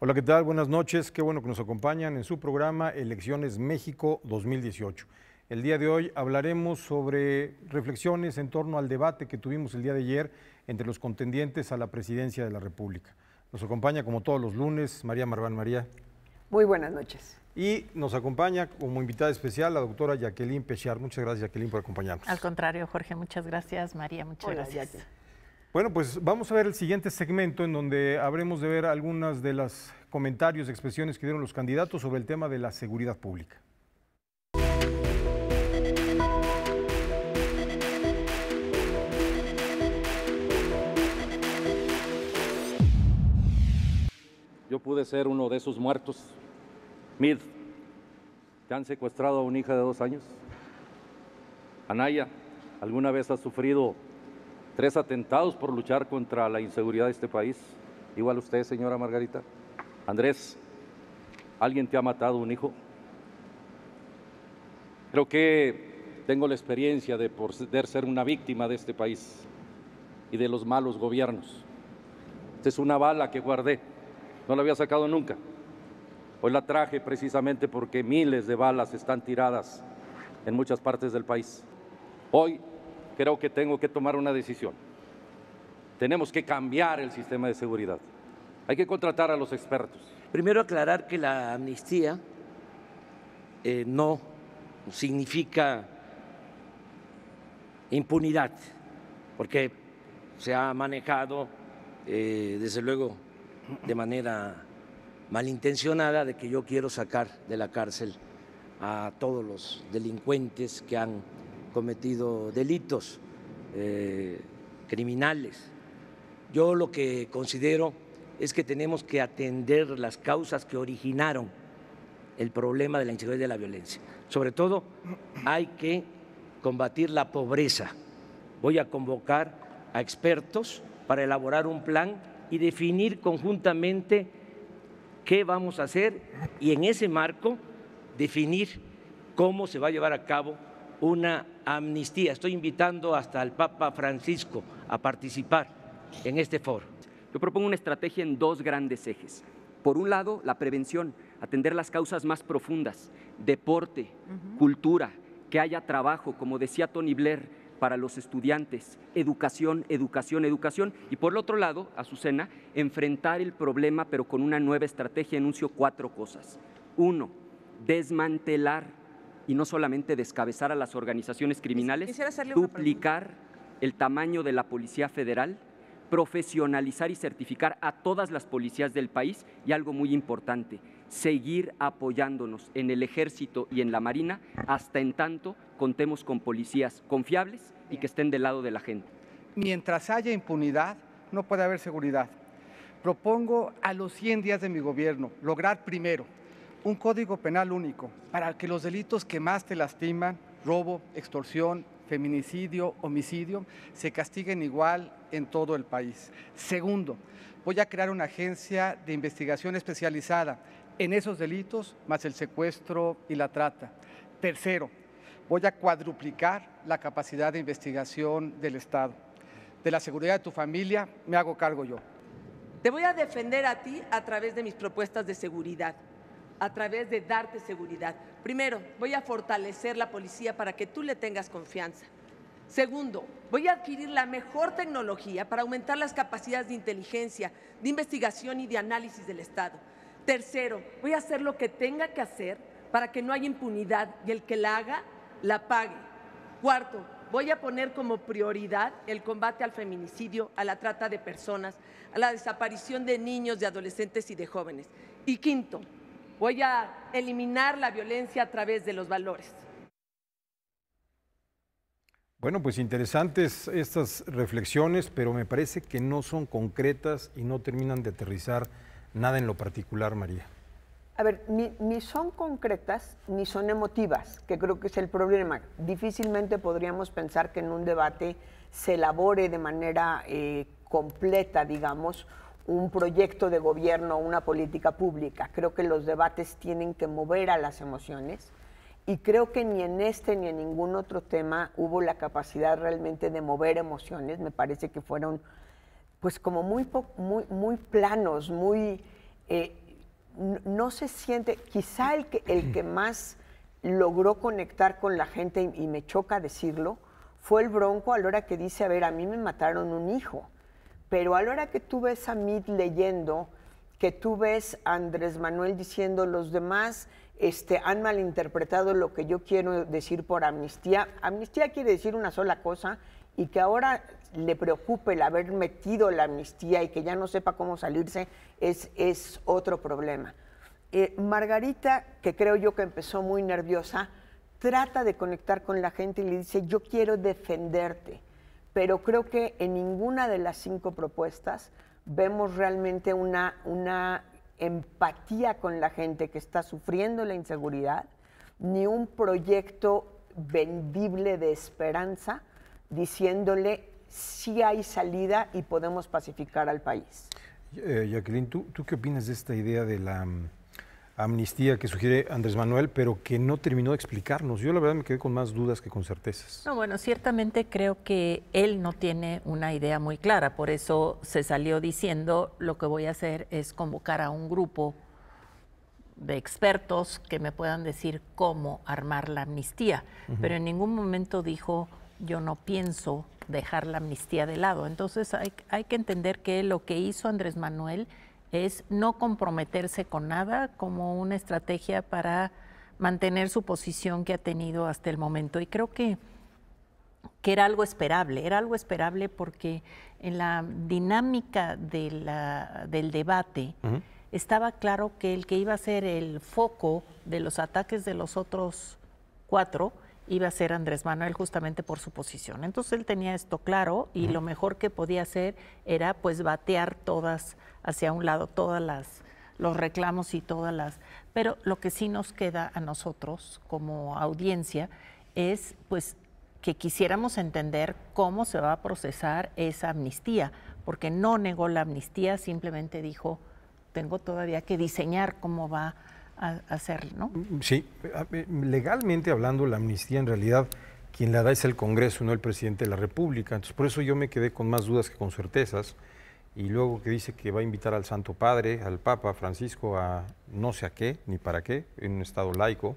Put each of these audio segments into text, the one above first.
Hola, ¿qué tal? Buenas noches. Qué bueno que nos acompañan en su programa Elecciones México 2018. El día de hoy hablaremos sobre reflexiones en torno al debate que tuvimos el día de ayer entre los contendientes a la presidencia de la República. Nos acompaña, como todos los lunes, María Marván. María. Muy buenas noches. Y nos acompaña como invitada especial la doctora Jacqueline Pechard. Muchas gracias, Jacqueline, por acompañarnos. Al contrario, Jorge, muchas gracias. María, muchas gracias. Jackie. Bueno, pues vamos a ver el siguiente segmento en donde habremos de ver algunas de los comentarios, expresiones que dieron los candidatos sobre el tema de la seguridad pública. Yo pude ser uno de esos muertos, Mid, que han secuestrado a una hija de 2 años. Anaya, ¿alguna vez has sufrido 3 atentados por luchar contra la inseguridad de este país? Igual usted, señora Margarita. Andrés, ¿alguien te ha matado un hijo? Creo que tengo la experiencia de poder ser una víctima de este país y de los malos gobiernos. Esta es una bala que guardé, no la había sacado nunca. Hoy la traje precisamente porque miles de balas están tiradas en muchas partes del país. Hoy creo que tengo que tomar una decisión. Tenemos que cambiar el sistema de seguridad. Hay que contratar a los expertos. Primero aclarar que la amnistía no significa impunidad, porque se ha manejado, desde luego, de manera malintencionada de que yo quiero sacar de la cárcel a todos los delincuentes que han cometido delitos criminales. Yo lo que considero es que tenemos que atender las causas que originaron el problema de la inseguridad y de la violencia. Sobre todo, hay que combatir la pobreza. Voy a convocar a expertos para elaborar un plan y definir conjuntamente qué vamos a hacer y en ese marco definir cómo se va a llevar a cabo una amnistía. Estoy invitando hasta al Papa Francisco a participar en este foro. Yo propongo una estrategia en 2 grandes ejes. Por un lado, la prevención, atender las causas más profundas, deporte, cultura, que haya trabajo, como decía Tony Blair, para los estudiantes, educación, educación, educación. Y por el otro lado, Azucena, enfrentar el problema, pero con una nueva estrategia. Enuncio 4 cosas. 1, desmantelar y no solamente descabezar a las organizaciones criminales, duplicar el tamaño de la Policía Federal, profesionalizar y certificar a todas las policías del país y algo muy importante, seguir apoyándonos en el Ejército y en la Marina hasta en tanto contemos con policías confiables y que estén del lado de la gente. Mientras haya impunidad, no puede haber seguridad. Propongo a los 100 días de mi gobierno lograr primero un código penal único para que los delitos que más te lastiman, robo, extorsión, feminicidio, homicidio, se castiguen igual en todo el país. Segundo, voy a crear una agencia de investigación especializada en esos delitos, más el secuestro y la trata. Tercero, voy a cuadruplicar la capacidad de investigación del Estado. De la seguridad de tu familia me hago cargo yo. Te voy a defender a ti a través de mis propuestas de seguridad, a través de darte seguridad. Primero, voy a fortalecer la policía para que tú le tengas confianza. Segundo, voy a adquirir la mejor tecnología para aumentar las capacidades de inteligencia, de investigación y de análisis del Estado. Tercero, voy a hacer lo que tenga que hacer para que no haya impunidad y el que la haga, la pague. Cuarto, voy a poner como prioridad el combate al feminicidio, a la trata de personas, a la desaparición de niños, de adolescentes y de jóvenes. Y quinto, voy a eliminar la violencia a través de los valores. Bueno, pues interesantes estas reflexiones, pero me parece que no son concretas y no terminan de aterrizar nada en lo particular, María. A ver, ni son concretas ni son emotivas, que creo que es el problema. Difícilmente podríamos pensar que en un debate se elabore de manera completa, digamos, un proyecto de gobierno, una política pública. Creo que los debates tienen que mover a las emociones y creo que ni en este ni en ningún otro tema hubo la capacidad realmente de mover emociones. Me parece que fueron pues como muy planos, muy no se siente, quizá el que más logró conectar con la gente, y me choca decirlo, fue el Bronco a la hora que dice, a ver, a mí me mataron un hijo, pero a la hora que tú ves a Meade leyendo, que tú ves a Andrés Manuel diciendo, los demás han malinterpretado lo que yo quiero decir por amnistía. Amnistía quiere decir una sola cosa, y que ahora le preocupe el haber metido la amnistía y que ya no sepa cómo salirse es otro problema. Margarita, que creo yo que empezó muy nerviosa, trata de conectar con la gente y le dice, yo quiero defenderte, pero creo que en ninguna de las 5 propuestas vemos realmente una empatía con la gente que está sufriendo la inseguridad, ni un proyecto vendible de esperanza diciéndole sí hay salida y podemos pacificar al país. Jacqueline, ¿tú qué opinas de esta idea de la amnistía que sugiere Andrés Manuel, pero que no terminó de explicarnos? Yo la verdad me quedé con más dudas que con certezas. No, bueno, ciertamente creo que él no tiene una idea muy clara, por eso se salió diciendo, lo que voy a hacer es convocar a un grupo de expertos que me puedan decir cómo armar la amnistía, pero en ningún momento dijo, yo no pienso dejar la amnistía de lado. Entonces hay que entender que lo que hizo Andrés Manuel es no comprometerse con nada como una estrategia para mantener su posición que ha tenido hasta el momento. Y creo que era algo esperable porque en la dinámica del debate estaba claro que el que iba a ser el foco de los ataques de los otros 4 iba a ser Andrés Manuel, justamente por su posición. Entonces él tenía esto claro y lo mejor que podía hacer era pues batear todas hacia un lado, los reclamos y todas las... Pero lo que sí nos queda a nosotros como audiencia es pues que quisiéramos entender cómo se va a procesar esa amnistía, porque no negó la amnistía, simplemente dijo, tengo todavía que diseñar cómo va a hacerlo, ¿no? Sí, legalmente hablando, la amnistía en realidad quien la da es el Congreso, no el presidente de la República. Entonces, por eso yo me quedé con más dudas que con certezas. Y luego que dice que va a invitar al Santo Padre, al Papa Francisco, a no sé a qué, ni para qué, en un estado laico.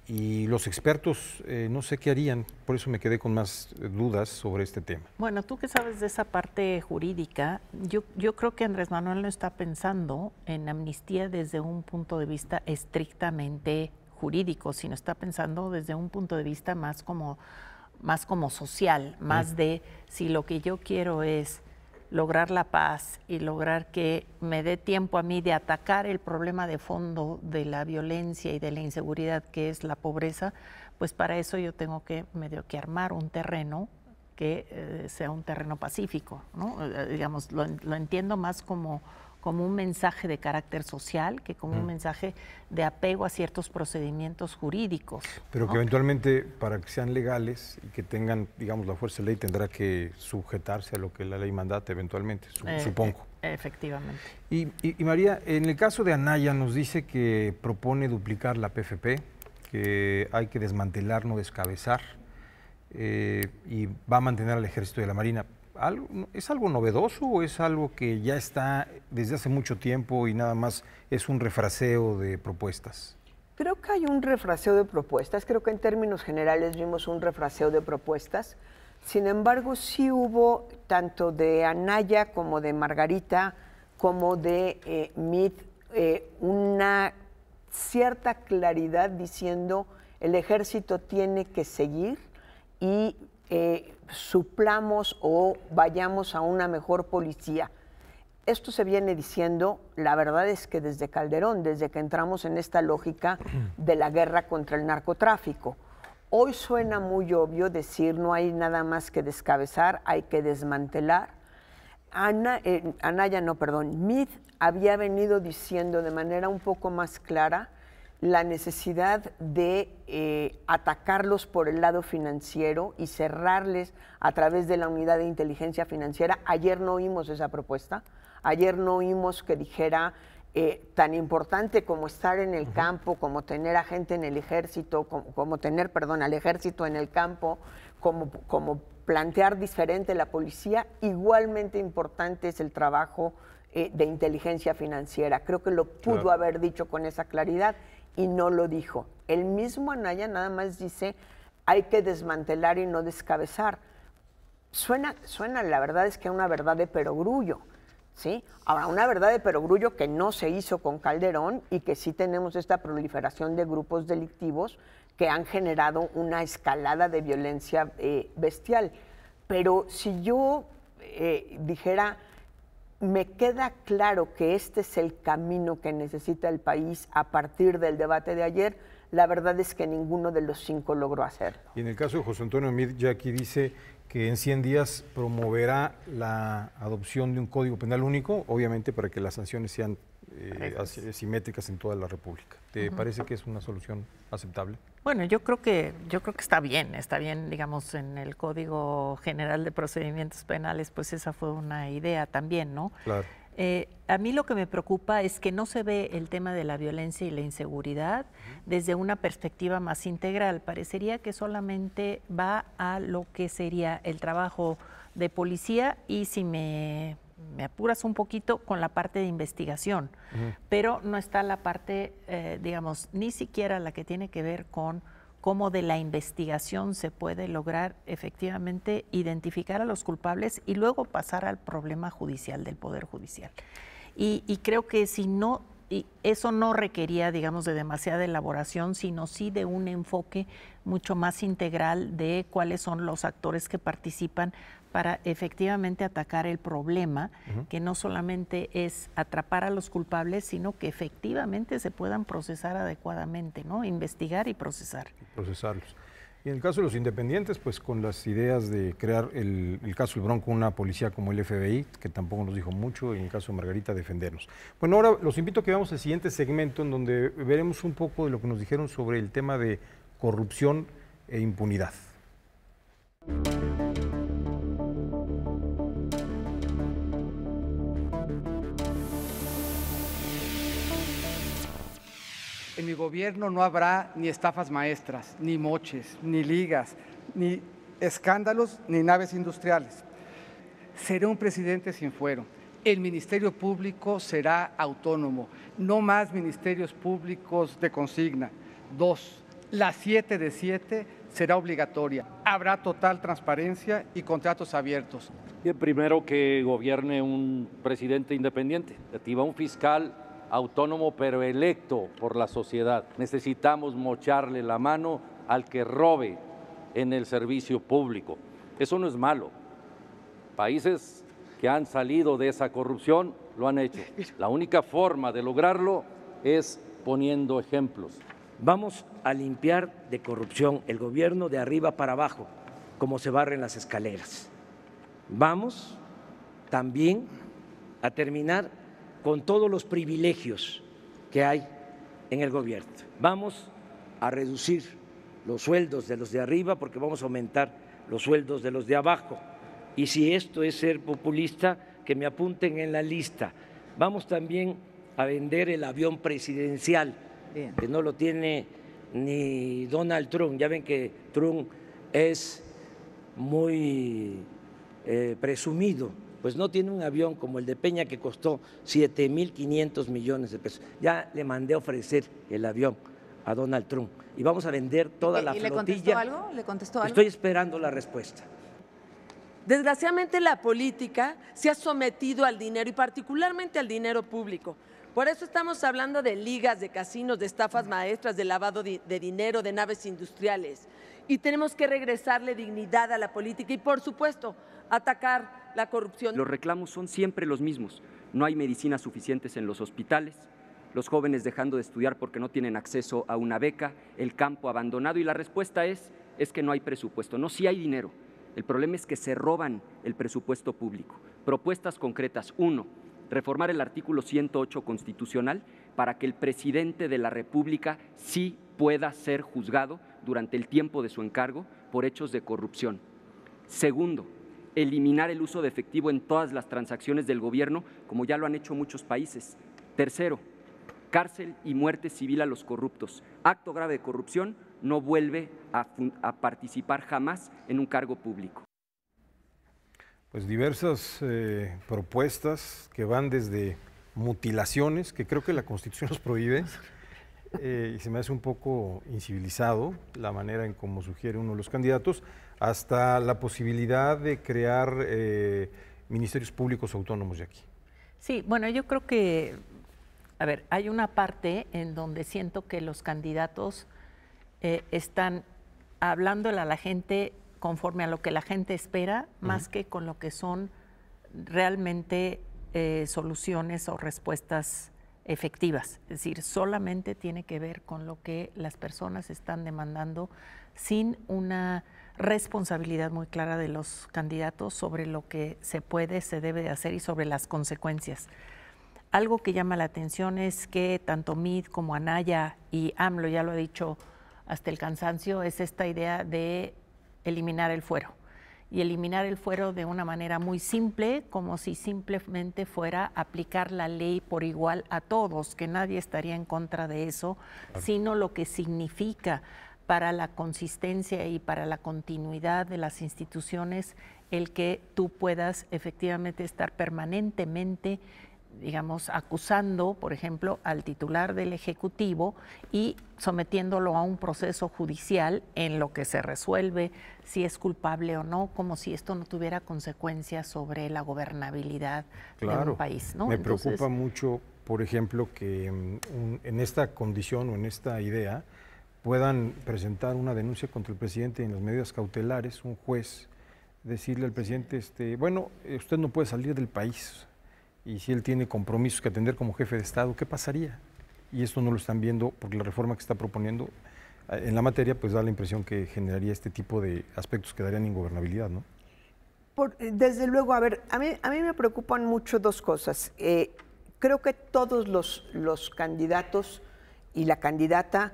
Y los expertos no sé qué harían, por eso me quedé con más dudas sobre este tema. Bueno, tú que sabes de esa parte jurídica, yo creo que Andrés Manuel no está pensando en amnistía desde un punto de vista estrictamente jurídico, sino está pensando desde un punto de vista más como social, más de si lo que yo quiero es lograr la paz y lograr que me dé tiempo a mí de atacar el problema de fondo de la violencia y de la inseguridad que es la pobreza, pues para eso yo tengo que medio que armar un terreno que sea un terreno pacífico, ¿no? Digamos, lo entiendo más como un mensaje de carácter social que como un mensaje de apego a ciertos procedimientos jurídicos. Pero ¿no? que eventualmente, para que sean legales y que tengan, digamos, la fuerza de ley, tendrá que sujetarse a lo que la ley mandate eventualmente, supongo. Efectivamente. Y María, en el caso de Anaya nos dice que propone duplicar la PFP, que hay que desmantelar, no descabezar, y va a mantener al Ejército y a la Marina. ¿Es algo novedoso o es algo que ya está desde hace mucho tiempo y nada más es un refraseo de propuestas? Creo que hay un refraseo de propuestas, creo que en términos generales vimos un refraseo de propuestas. Sin embargo, sí hubo tanto de Anaya como de Margarita como de Meade una cierta claridad diciendo el ejército tiene que seguir y suplamos o vayamos a una mejor policía. Esto se viene diciendo, la verdad es que desde Calderón, desde que entramos en esta lógica de la guerra contra el narcotráfico. Hoy suena muy obvio decir no hay nada más que descabezar, hay que desmantelar. Meade había venido diciendo de manera un poco más clara la necesidad de atacarlos por el lado financiero y cerrarles a través de la unidad de inteligencia financiera. Ayer no oímos esa propuesta, ayer no oímos que dijera tan importante como estar en el campo, como tener a gente en el ejército, como tener, al ejército en el campo, como plantear diferente la policía, igualmente importante es el trabajo de inteligencia financiera. Creo que lo pudo haber dicho con esa claridad y no lo dijo. El mismo Anaya nada más dice, hay que desmantelar y no descabezar. Suena, la verdad es que una verdad de perogrullo, ¿sí? Ahora, una verdad de perogrullo que no se hizo con Calderón y que sí tenemos esta proliferación de grupos delictivos que han generado una escalada de violencia bestial. Pero si yo dijera, me queda claro que este es el camino que necesita el país a partir del debate de ayer, la verdad es que ninguno de los 5 logró hacerlo. Y en el caso de José Antonio Meade, ya aquí dice que en 100 días promoverá la adopción de un código penal único, obviamente para que las sanciones sean simétricas en toda la República. ¿Te parece que es una solución aceptable? Bueno, yo creo que está bien, digamos, en el Código General de Procedimientos Penales, pues esa fue una idea también, ¿no? Claro. A mí lo que me preocupa es que no se ve el tema de la violencia y la inseguridad desde una perspectiva más integral. Parecería que solamente va a lo que sería el trabajo de policía y, si me apuras un poquito, con la parte de investigación, pero no está la parte, digamos, ni siquiera la que tiene que ver con cómo de la investigación se puede lograr efectivamente identificar a los culpables y luego pasar al problema judicial del Poder Judicial. Y creo que si no, y eso no requería, digamos, de demasiada elaboración, sino sí de un enfoque mucho más integral de cuáles son los actores que participan para efectivamente atacar el problema, que no solamente es atrapar a los culpables, sino que efectivamente se puedan procesar adecuadamente, ¿no? Investigar y procesar. Procesarlos. Y en el caso de los independientes, pues con las ideas de crear el caso del Bronco, una policía como el FBI, que tampoco nos dijo mucho, y en el caso de Margarita, defendernos. Bueno, ahora los invito a que veamos el siguiente segmento en donde veremos un poco de lo que nos dijeron sobre el tema de corrupción e impunidad. En mi gobierno no habrá ni estafas maestras, ni moches, ni ligas, ni escándalos, ni naves industriales. Seré un presidente sin fuero. El Ministerio Público será autónomo. No más ministerios públicos de consigna. 2. La 7 de 7 será obligatoria. Habrá total transparencia y contratos abiertos. Bien, primero que gobierne un presidente independiente, activa un fiscal autónomo pero electo por la sociedad. Necesitamos mocharle la mano al que robe en el servicio público. Eso no es malo. Países que han salido de esa corrupción lo han hecho. La única forma de lograrlo es poniendo ejemplos. Vamos a limpiar de corrupción el gobierno de arriba para abajo, como se barren las escaleras. Vamos también a terminar con todos los privilegios que hay en el gobierno. Vamos a reducir los sueldos de los de arriba porque vamos a aumentar los sueldos de los de abajo. Y si esto es ser populista, que me apunten en la lista. Vamos también a vender el avión presidencial, que no lo tiene ni Donald Trump. Ya ven que Trump es muy presumido. Pues no tiene un avión como el de Peña que costó 7.500 millones de pesos. Ya le mandé a ofrecer el avión a Donald Trump y vamos a vender toda la flotilla. ¿Le contestó algo? ¿Le contestó algo? Estoy esperando la respuesta. Desgraciadamente la política se ha sometido al dinero y particularmente al dinero público. Por eso estamos hablando de ligas, de casinos, de estafas maestras, de lavado de dinero, de naves industriales. Y tenemos que regresarle dignidad a la política y, por supuesto, atacar la corrupción. Los reclamos son siempre los mismos. No hay medicinas suficientes en los hospitales, los jóvenes dejando de estudiar porque no tienen acceso a una beca, el campo abandonado, y la respuesta es que no hay presupuesto. No, sí hay dinero. El problema es que se roban el presupuesto público. Propuestas concretas. 1, reformar el artículo 108 constitucional para que el presidente de la República sí pueda ser juzgado durante el tiempo de su encargo por hechos de corrupción. 2, eliminar el uso de efectivo en todas las transacciones del gobierno, como ya lo han hecho muchos países. 3, cárcel y muerte civil a los corruptos. Acto grave de corrupción no vuelve a participar jamás en un cargo público. pues diversas propuestas que van desde mutilaciones, que creo que la Constitución los prohíbe, y se me hace un poco incivilizado la manera en cómo sugiere uno de los candidatos, hasta la posibilidad de crear ministerios públicos autónomos de aquí. Sí, bueno, yo creo que, a ver, hay una parte en donde siento que los candidatos están hablándole a la gente conforme a lo que la gente espera, más que con lo que son realmente soluciones o respuestas efectivas. Es decir, solamente tiene que ver con lo que las personas están demandando sin una responsabilidad muy clara de los candidatos sobre lo que se puede, se debe de hacer y sobre las consecuencias. Algo que llama la atención es que tanto Mid como Anaya y AMLO, ya lo he dicho hasta el cansancio, es esta idea de eliminar el fuero. Y eliminar el fuero de una manera muy simple, como si simplemente fuera aplicar la ley por igual a todos, que nadie estaría en contra de eso, sino lo que significa para la consistencia y para la continuidad de las instituciones el que tú puedas efectivamente estar permanentemente, digamos, acusando, por ejemplo, al titular del Ejecutivo y sometiéndolo a un proceso judicial en lo que se resuelve si es culpable o no, como si esto no tuviera consecuencias sobre la gobernabilidad de un país, ¿no? Me preocupa mucho, por ejemplo, que en esta condición o en esta idea puedan presentar una denuncia contra el presidente en las medidas cautelares, un juez, decirle al presidente, bueno, usted no puede salir del país. Y si él tiene compromisos que atender como jefe de Estado, ¿qué pasaría? Y esto no lo están viendo porque la reforma que está proponiendo en la materia pues da la impresión que generaría este tipo de aspectos que darían ingobernabilidad, ¿no? Desde luego, a ver, a mí me preocupan mucho dos cosas. Creo que todos los candidatos y la candidata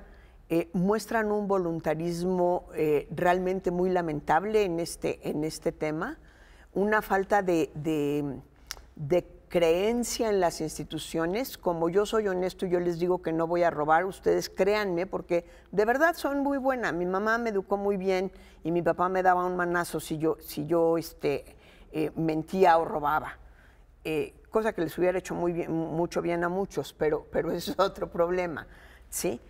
muestran un voluntarismo realmente muy lamentable en este tema, una falta de creencia en las instituciones. Como yo soy honesto, yo les digo que no voy a robar, ustedes créanme, porque de verdad son muy buena. Mi mamá me educó muy bien y mi papá me daba un manazo si yo mentía o robaba, cosa que les hubiera hecho mucho bien a muchos, pero eso es otro problema, ¿sí?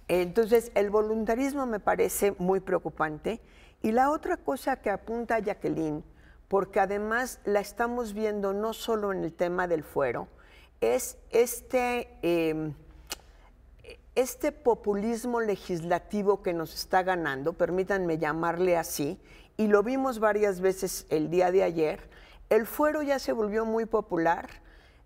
Entonces, el voluntarismo me parece muy preocupante. Y la otra cosa que apunta a Jacqueline, porque además la estamos viendo no solo en el tema del fuero, es este populismo legislativo que nos está ganando, permítanme llamarle así, y lo vimos varias veces el día de ayer. El fuero ya se volvió muy popular.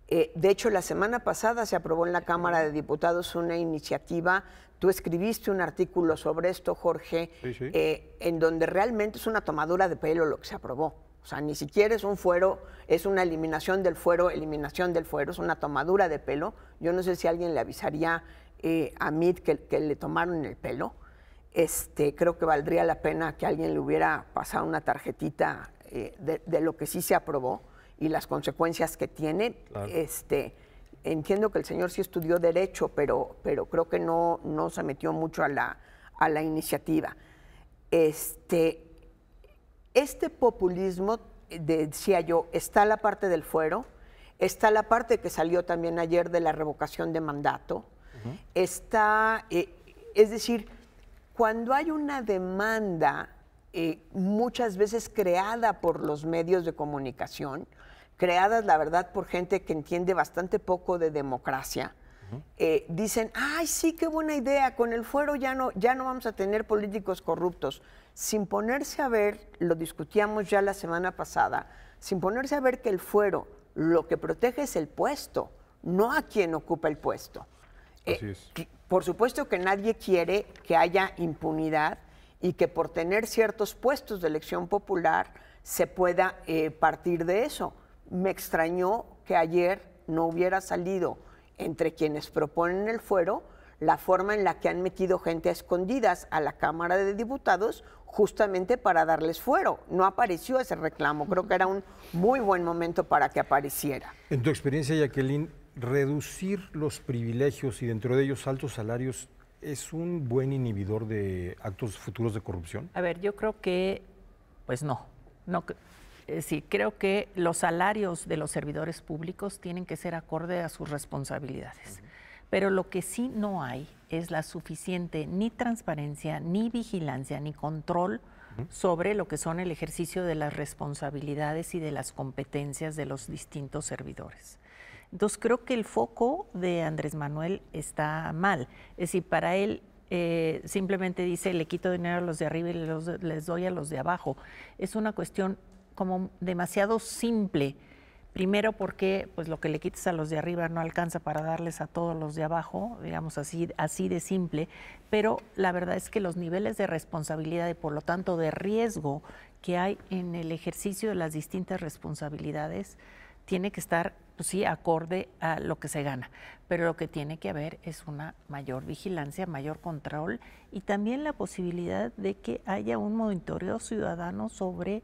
De hecho, la semana pasada se aprobó en la Cámara de Diputados una iniciativa. Tú escribiste un artículo sobre esto, Jorge, sí. en donde realmente es una tomadura de pelo lo que se aprobó. O sea, ni siquiera es un fuero, es una eliminación del fuero, es una tomadura de pelo. Yo no sé si alguien le avisaría a Mid que le tomaron el pelo. Creo que valdría la pena que alguien le hubiera pasado una tarjetita de lo que sí se aprobó y las consecuencias que tiene. Claro. Entiendo que el señor sí estudió Derecho, pero creo que no se metió mucho a la iniciativa. Este populismo, decía yo, está la parte del fuero, está la parte que salió también ayer de la revocación de mandato, está, es decir, cuando hay una demanda muchas veces creada por los medios de comunicación, creadas, la verdad, por gente que entiende bastante poco de democracia, dicen, ay, sí, qué buena idea, con el fuero ya no vamos a tener políticos corruptos. Sin ponerse a ver, lo discutíamos ya la semana pasada, sin ponerse a ver que el fuero lo que protege es el puesto, no a quien ocupa el puesto. Así es. Por supuesto que nadie quiere que haya impunidad y que por tener ciertos puestos de elección popular se pueda partir de eso. Me extrañó que ayer no hubiera salido entre quienes proponen el fuero la forma en la que han metido gente a escondidas a la Cámara de Diputados justamente para darles fuero. No apareció ese reclamo, creo que era un muy buen momento para que apareciera. En tu experiencia, Jacqueline, reducir los privilegios y dentro de ellos altos salarios es un buen inhibidor de actos futuros de corrupción. A ver, yo creo que, pues no. Sí, creo que los salarios de los servidores públicos tienen que ser acorde a sus responsabilidades. Pero lo que sí no hay es la suficiente ni transparencia, ni vigilancia, ni control sobre lo que son el ejercicio de las responsabilidades y de las competencias de los distintos servidores. Entonces creo que el foco de Andrés Manuel está mal. Es decir, para él simplemente dice, le quito dinero a los de arriba y les doy a los de abajo. Es una cuestión como demasiado simple. Primero porque pues lo que le quites a los de arriba no alcanza para darles a todos los de abajo, digamos así de simple, pero la verdad es que los niveles de responsabilidad y por lo tanto de riesgo que hay en el ejercicio de las distintas responsabilidades tiene que estar, pues sí, acorde a lo que se gana, pero lo que tiene que haber es una mayor vigilancia, mayor control y también la posibilidad de que haya un monitoreo ciudadano sobre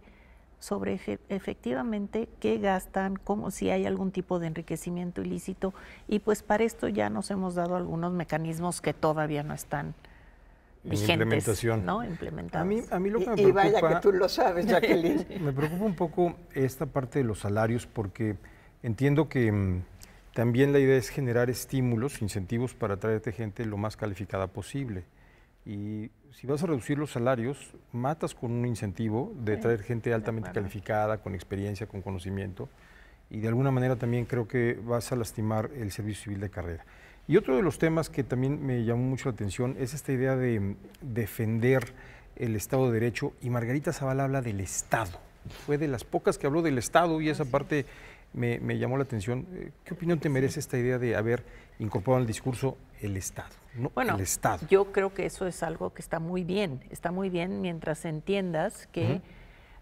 efectivamente qué gastan, cómo, si hay algún tipo de enriquecimiento ilícito, y pues para esto ya nos hemos dado algunos mecanismos que todavía no están vigentes, ¿no? Implementados. A mí lo que me preocupa, y vaya que tú lo sabes, Jacqueline. Me preocupa un poco esta parte de los salarios porque entiendo que también la idea es generar estímulos, incentivos para traerte gente lo más calificada posible. Y si vas a reducir los salarios, matas con un incentivo de traer gente altamente calificada, con experiencia, con conocimiento, y de alguna manera también creo que vas a lastimar el servicio civil de carrera. Y otro de los temas que también me llamó mucho la atención es esta idea de defender el Estado de Derecho, y Margarita Zavala habla del Estado. Fue de las pocas que habló del Estado y esa parte me llamó la atención. ¿Qué opinión te merece esta idea de haber incorporado en el discurso el Estado? No, bueno, el Estado. Yo creo que eso es algo que está muy bien mientras entiendas que,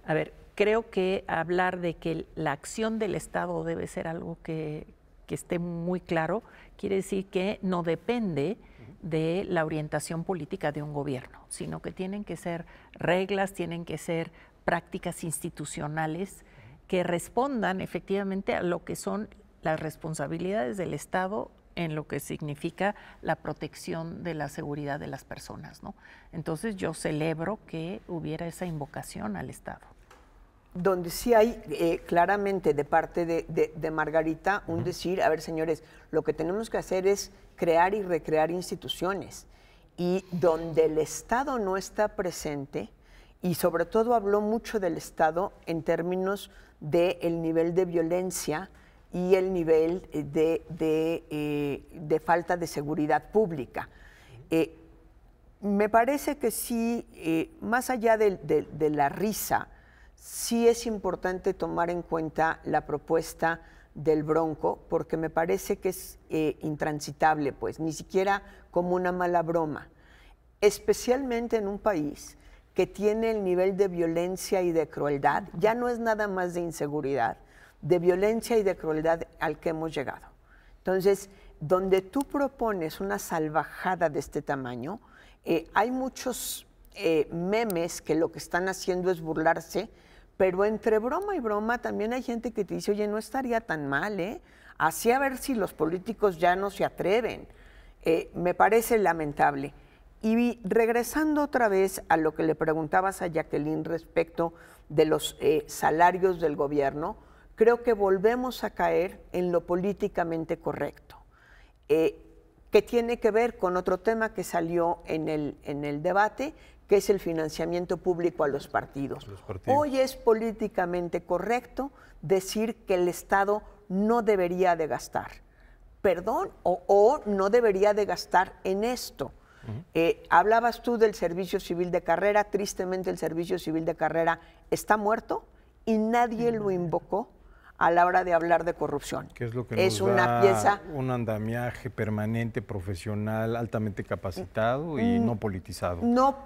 a ver, creo que hablar de que la acción del Estado debe ser algo que esté muy claro, quiere decir que no depende de la orientación política de un gobierno, sino que tienen que ser reglas, tienen que ser prácticas institucionales que respondan efectivamente a lo que son las responsabilidades del Estado en lo que significa la protección de la seguridad de las personas, ¿no? Entonces yo celebro que hubiera esa invocación al Estado. Donde sí hay claramente de parte de Margarita un decir, a ver señores, lo que tenemos que hacer es crear y recrear instituciones, y donde el Estado no está presente, y sobre todo habló mucho del Estado en términos del nivel de violencia y el nivel de falta de seguridad pública. Me parece que sí, más allá de la risa, sí es importante tomar en cuenta la propuesta del Bronco, porque me parece que es intransitable, pues, ni siquiera como una mala broma, especialmente en un país que tiene el nivel de violencia y de crueldad, ya no es nada más de inseguridad, de violencia y de crueldad al que hemos llegado. Entonces, donde tú propones una salvajada de este tamaño, hay muchos memes que lo que están haciendo es burlarse, pero entre broma y broma también hay gente que te dice, oye, no estaría tan mal, así a ver si los políticos ya no se atreven. Me parece lamentable. Y regresando otra vez a lo que le preguntabas a Jacqueline respecto de los salarios del gobierno, creo que volvemos a caer en lo políticamente correcto, que tiene que ver con otro tema que salió en el debate, que es el financiamiento público a los partidos. Hoy es políticamente correcto decir que el Estado no debería de gastar, o no debería de gastar en esto. Hablabas tú del servicio civil de carrera, tristemente el servicio civil de carrera está muerto y nadie lo invocó a la hora de hablar de corrupción. Que es lo que nos da pieza, un andamiaje permanente, profesional, altamente capacitado y no politizado. No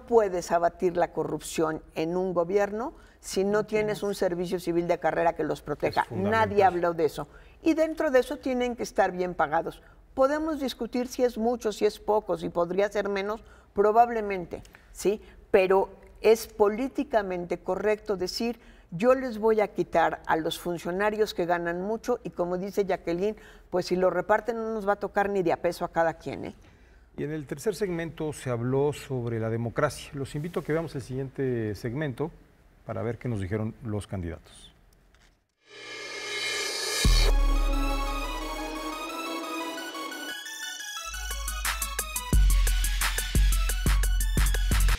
puedes abatir la corrupción en un gobierno si no tienes un servicio civil de carrera que los proteja. Nadie habló de eso. Y dentro de eso tienen que estar bien pagados. Podemos discutir si es mucho, si es poco, si podría ser menos, probablemente, ¿sí? Pero es políticamente correcto decir, yo les voy a quitar a los funcionarios que ganan mucho y como dice Jacqueline, pues si lo reparten no nos va a tocar ni de a peso a cada quien, Y en el tercer segmento se habló sobre la democracia. Los invito a que veamos el siguiente segmento para ver qué nos dijeron los candidatos.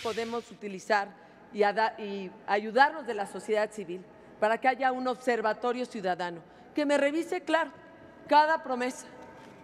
Podemos utilizar y ayudarnos de la sociedad civil para que haya un observatorio ciudadano que me revise, claro, cada promesa.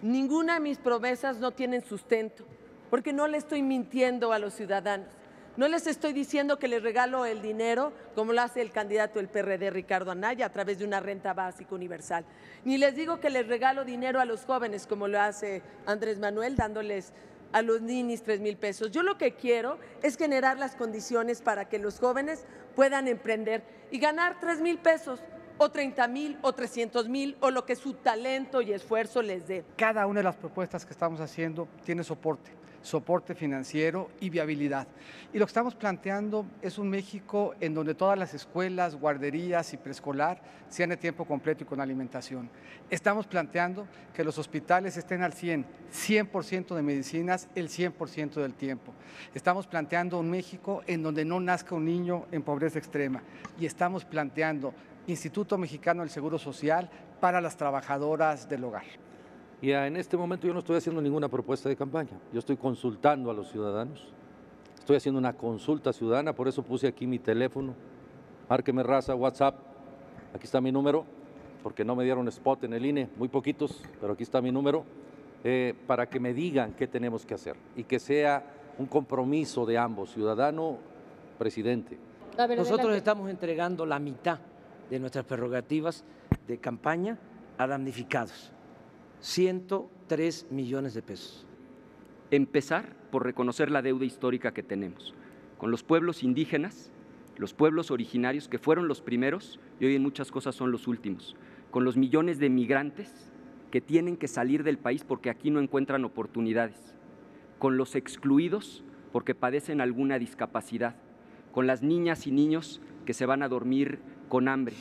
Ninguna de mis promesas no tienen sustento, porque no le estoy mintiendo a los ciudadanos. No les estoy diciendo que les regalo el dinero, como lo hace el candidato del PRD, Ricardo Anaya, a través de una renta básica universal. Ni les digo que les regalo dinero a los jóvenes, como lo hace Andrés Manuel, dándoles a los ninis 3,000 pesos. Yo lo que quiero es generar las condiciones para que los jóvenes puedan emprender y ganar 3,000 pesos, o 30,000, o 300,000, o lo que su talento y esfuerzo les dé. Cada una de las propuestas que estamos haciendo tiene soporte financiero y viabilidad. Y lo que estamos planteando es un México en donde todas las escuelas, guarderías y preescolar sean de tiempo completo y con alimentación. Estamos planteando que los hospitales estén al 100% de medicinas el 100% del tiempo. Estamos planteando un México en donde no nazca un niño en pobreza extrema. Y estamos planteando Instituto Mexicano del Seguro Social para las trabajadoras del hogar. Y en este momento yo no estoy haciendo ninguna propuesta de campaña, yo estoy consultando a los ciudadanos, estoy haciendo una consulta ciudadana, por eso puse aquí mi teléfono, márqueme raza, WhatsApp, aquí está mi número, porque no me dieron spot en el INE, muy poquitos, pero aquí está mi número, para que me digan qué tenemos que hacer y que sea un compromiso de ambos, ciudadano, presidente. Nosotros estamos entregando la mitad de nuestras prerrogativas de campaña a damnificados. 103 millones de pesos. Empezar por reconocer la deuda histórica que tenemos con los pueblos indígenas, los pueblos originarios que fueron los primeros y hoy en muchas cosas son los últimos, con los millones de migrantes que tienen que salir del país porque aquí no encuentran oportunidades, con los excluidos porque padecen alguna discapacidad, con las niñas y niños que se van a dormir con hambre.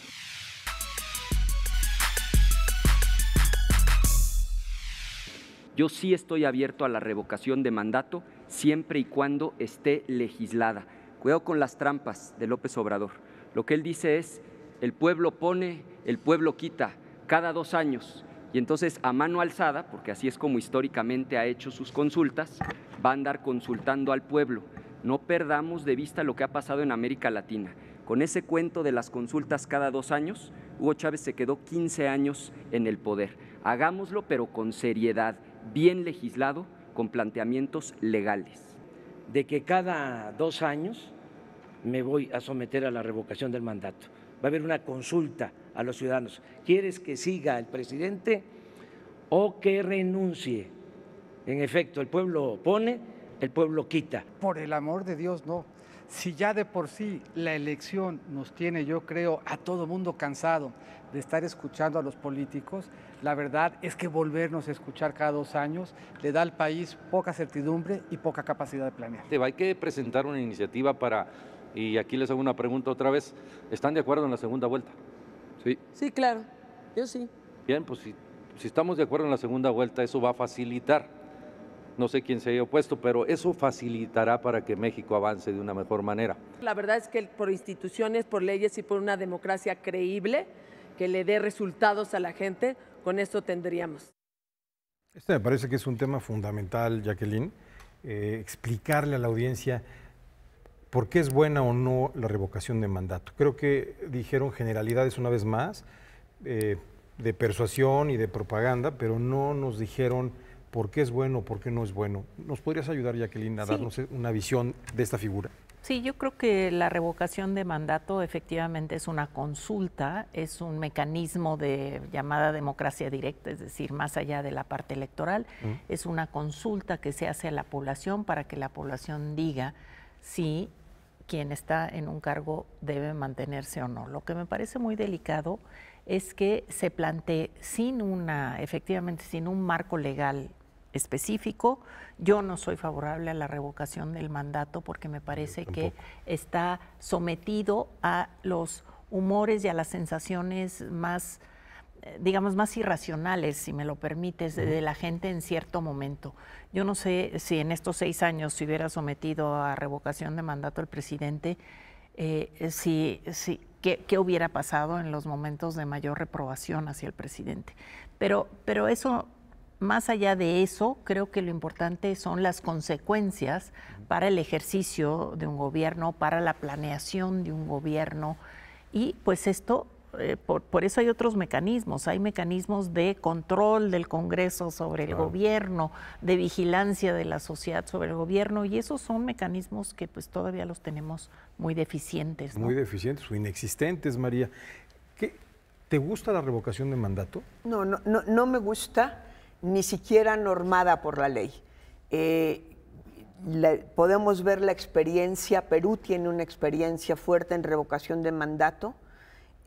Yo sí estoy abierto a la revocación de mandato siempre y cuando esté legislada. Cuidado con las trampas de López Obrador. Lo que él dice es, el pueblo pone, el pueblo quita, cada 2 años. Y entonces a mano alzada, porque así es como históricamente ha hecho sus consultas, va a andar consultando al pueblo. No perdamos de vista lo que ha pasado en América Latina. Con ese cuento de las consultas cada 2 años, Hugo Chávez se quedó 15 años en el poder. Hagámoslo, pero con seriedad, bien legislado, con planteamientos legales. De que cada 2 años me voy a someter a la revocación del mandato. Va a haber una consulta a los ciudadanos. ¿Quieres que siga el presidente o que renuncie? En efecto, el pueblo pone, el pueblo quita. Por el amor de Dios, no. Si ya de por sí la elección nos tiene, yo creo, a todo mundo cansado de estar escuchando a los políticos, la verdad es que volvernos a escuchar cada 2 años le da al país poca certidumbre y poca capacidad de planear. Hay que presentar una iniciativa para, y aquí les hago una pregunta otra vez, ¿están de acuerdo en la segunda vuelta? Sí. Sí, claro, yo sí. Bien, pues si estamos de acuerdo en la segunda vuelta, eso va a facilitar. No sé quién se haya opuesto, pero eso facilitará para que México avance de una mejor manera. La verdad es que por instituciones, por leyes y por una democracia creíble que le dé resultados a la gente, con esto tendríamos. Este me parece que es un tema fundamental, Jacqueline, explicarle a la audiencia por qué es buena o no la revocación de mandato. Creo que dijeron generalidades una vez más, de persuasión y de propaganda, pero no nos dijeron por qué es bueno o por qué no es bueno. ¿Nos podrías ayudar, Jacqueline, a darnos una visión de esta figura? Sí, yo creo que la revocación de mandato efectivamente es una consulta, es un mecanismo de llamada democracia directa, es decir, más allá de la parte electoral, es una consulta que se hace a la población para que la población diga si quien está en un cargo debe mantenerse o no. Lo que me parece muy delicado es que se plantee efectivamente sin un marco legal específico. Yo no soy favorable a la revocación del mandato porque me parece que está sometido a los humores y a las sensaciones más, digamos, más irracionales, si me lo permites, de la gente en cierto momento. Yo no sé si en estos 6 años se hubiera sometido a revocación de mandato el presidente, qué hubiera pasado en los momentos de mayor reprobación hacia el presidente. Pero eso, más allá de eso, creo que lo importante son las consecuencias para el ejercicio de un gobierno, para la planeación de un gobierno, y pues esto, por eso hay otros mecanismos. Hay mecanismos de control del Congreso sobre el gobierno, de vigilancia de la sociedad sobre el gobierno, y esos son mecanismos que pues todavía los tenemos muy deficientes, ¿no? Muy deficientes o inexistentes, María. ¿Te gusta la revocación de mandato? No me gusta, ni siquiera normada por la ley. Podemos ver la experiencia, Perú tiene una experiencia fuerte en revocación de mandato,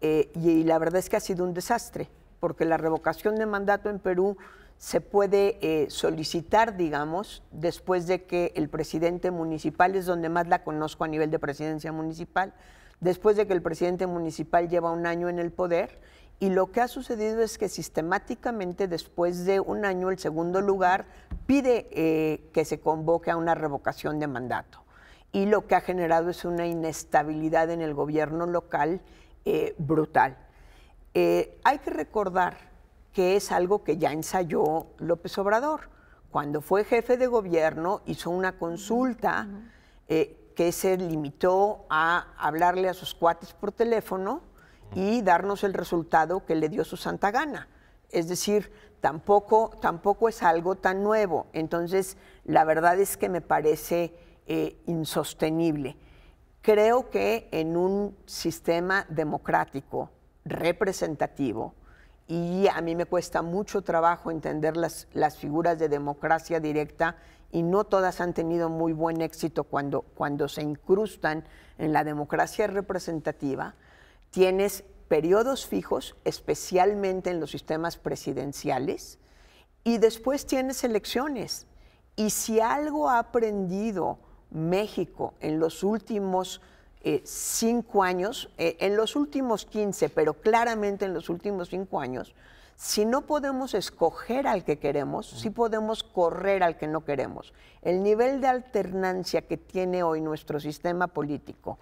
y la verdad es que ha sido un desastre, porque la revocación de mandato en Perú se puede solicitar, digamos, después de que el presidente municipal, es donde más la conozco a nivel de presidencia municipal, después de que el presidente municipal lleva un año en el poder, y lo que ha sucedido es que sistemáticamente después de un año el segundo lugar pide que se convoque a una revocación de mandato. Y lo que ha generado es una inestabilidad en el gobierno local brutal. Hay que recordar que es algo que ya ensayó López Obrador. Cuando fue jefe de gobierno hizo una consulta que se limitó a hablarle a sus cuates por teléfono y darnos el resultado que le dio su santa gana. Es decir, tampoco es algo tan nuevo. Entonces, la verdad es que me parece insostenible. Creo que en un sistema democrático, representativo, y a mí me cuesta mucho trabajo entender las figuras de democracia directa, y no todas han tenido muy buen éxito cuando se incrustan en la democracia representativa, tienes periodos fijos, especialmente en los sistemas presidenciales, y después tienes elecciones. Y si algo ha aprendido México en los últimos 5 años, en los últimos 15, pero claramente en los últimos 5 años, si no podemos escoger al que queremos, sí podemos correr al que no queremos. El nivel de alternancia que tiene hoy nuestro sistema político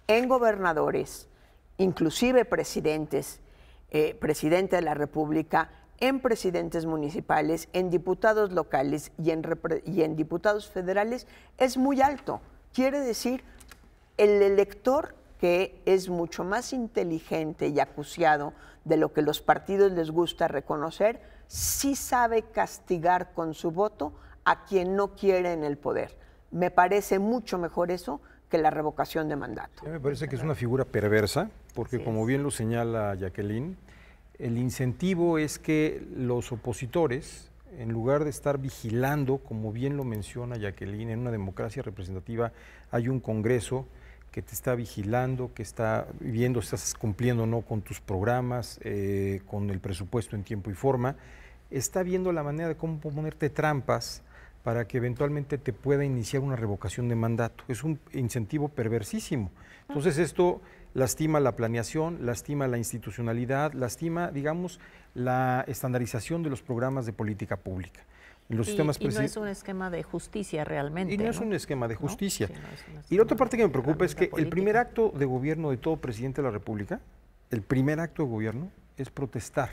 en gobernadores, inclusive presidentes, presidente de la República, en presidentes municipales, en diputados locales y en diputados federales, es muy alto. Quiere decir, el elector, que es mucho más inteligente y acuciado de lo que los partidos les gusta reconocer, sí sabe castigar con su voto a quien no quiere en el poder. Me parece mucho mejor eso que la revocación de mandato. Me parece que es una figura perversa, porque como bien lo señala Jacqueline, el incentivo es que los opositores, en lugar de estar vigilando, como bien lo menciona Jacqueline, en una democracia representativa hay un Congreso que te está vigilando, que está viendo si estás cumpliendo o no con tus programas, con el presupuesto en tiempo y forma, está viendo la manera de cómo ponerte trampas para que eventualmente te pueda iniciar una revocación de mandato. Es un incentivo perversísimo. Entonces esto lastima la planeación, lastima la institucionalidad, lastima, digamos, la estandarización de los programas de política pública. En los sistemas y no es un esquema de justicia realmente. Y no es un esquema de justicia. ¿No? Sí, no es un y la otra parte que me preocupa es que política. El primer acto de gobierno de todo presidente de la República, el primer acto de gobierno es protestar,